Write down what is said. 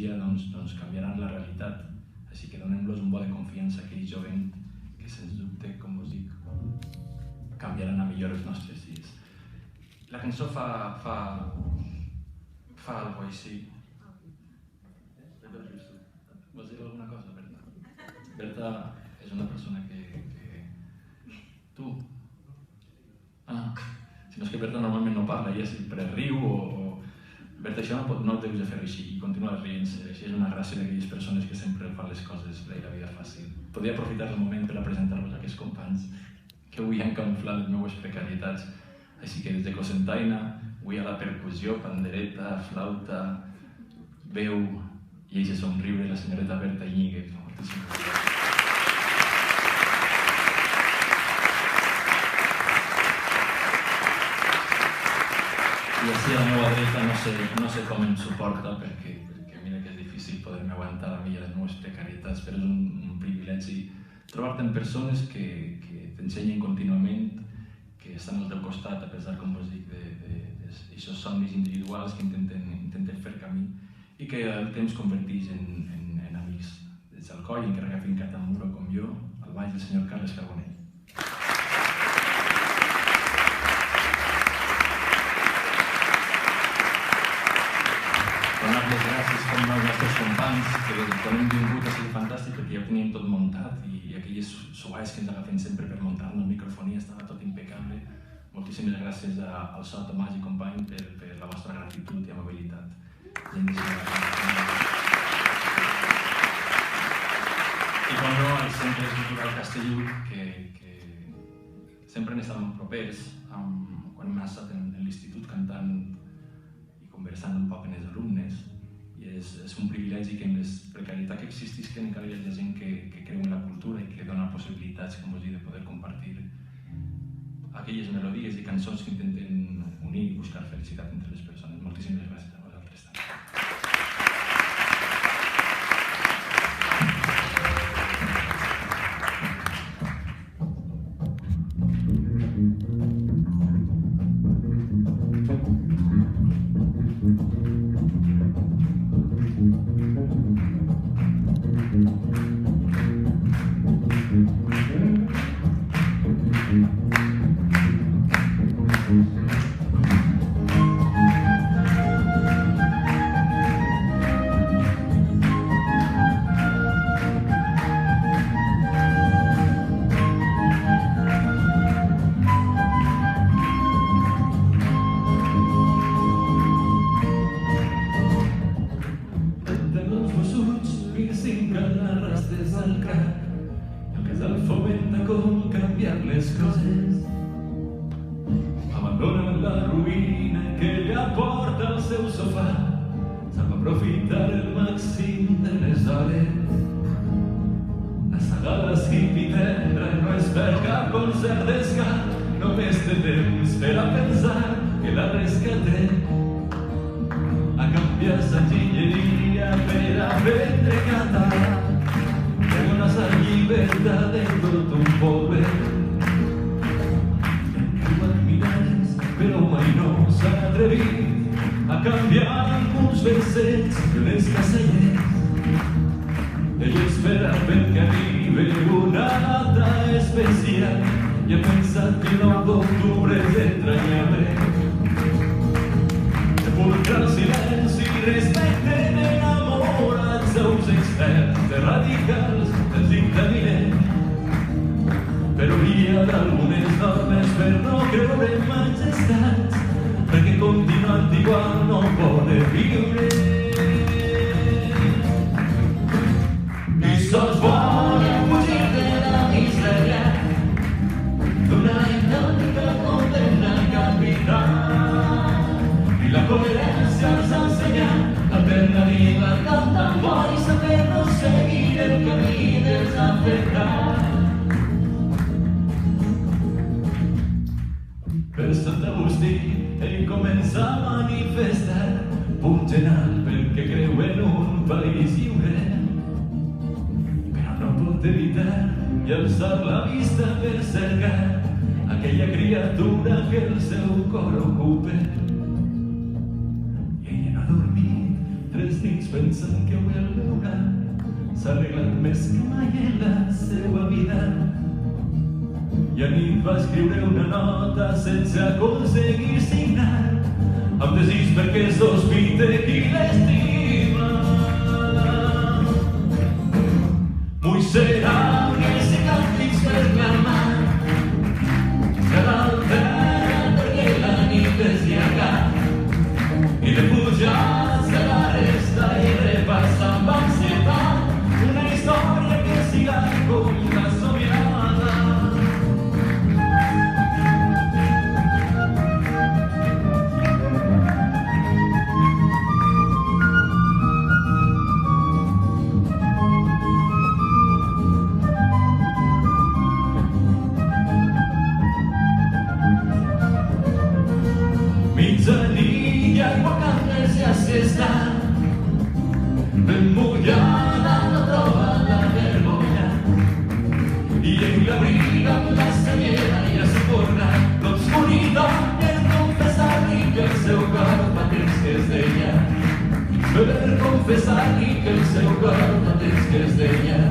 poesia canviaran la realitat. Així que donem-los un bo de confiança a aquell jovent que, sens dubte, com us dic, canviaran a millor els nostres dies. La cançó fa alguna així. Vols dir alguna cosa, Berta? Berta és una persona que... Tu? Si no és que Berta normalment no parla, ella sempre riu o... Berta, això no ho deus de fer així i continua rient-se. Així és una gràcia d'aquelles persones que sempre fan les coses i la vida fàcil. Podria aprofitar el moment per a presentar-vos a aquests companys que avui han camuflat les meves precarietats. Així que des de Cosentaina, avui a la percussió, pandereta, flauta, veu i eixe somriure, la senyoreta Berta Íñiguez. Moltíssimes gràcies. I així a la meva dreta no sé com em suporta perquè mira que és difícil poder-me aguantar a mi i les meves precarietats, però és un privilegi trobar-te amb persones que t'ensenyen contínuament, que estan al teu costat a pesar, com vos dic, d'aixòs somnis individuals que intenten fer camí i que al temps converteix en amics. Des del coll, encara que fincat a Muro com jo, al baix del senyor Carles Carbonell. Donar-les gràcies com als nostres companys que quan hem vingut ha sigut fantàstic perquè ja ho teníem tot muntat i aquelles suais que ens agafen sempre per muntar-nos, microfonia, estava tot impecable. Moltíssimes gràcies al so Tomàs i company per la vostra gratitud i amabilitat. I com no, al Centre Cultural Castelluc, que sempre han estat molt propers quan hem estat en l'institut cantant conversant un poc amb els alumnes i és un privilegi que en les precarietats que existisquen encara hi ha gent que creu en la cultura i que dona possibilitats, com us dic, de poder compartir aquelles melodies i cançons que intenten unir i buscar felicitat entre les persones. Moltíssimes gràcies a vosaltres també. Pensant que més que mai en la seva vida. I a nit va escriure una nota sense aconseguir signar, amb desig perquè sospite qui l'estima. Muy serà que se càntics per clamar que l'alterra perquè la nit és llarga i de pujats de la resta i repassa amb ansietat una història que siga com la somiada. Mitjanit i aigua caldes ja s'està, ben mullada no troba la vergonya, i ell l'abriga amb la senyera i es torna l'obscuritat per confessar-li que el seu cor fa temps que es deia, per confessar-li que el seu cor fa temps que es deia.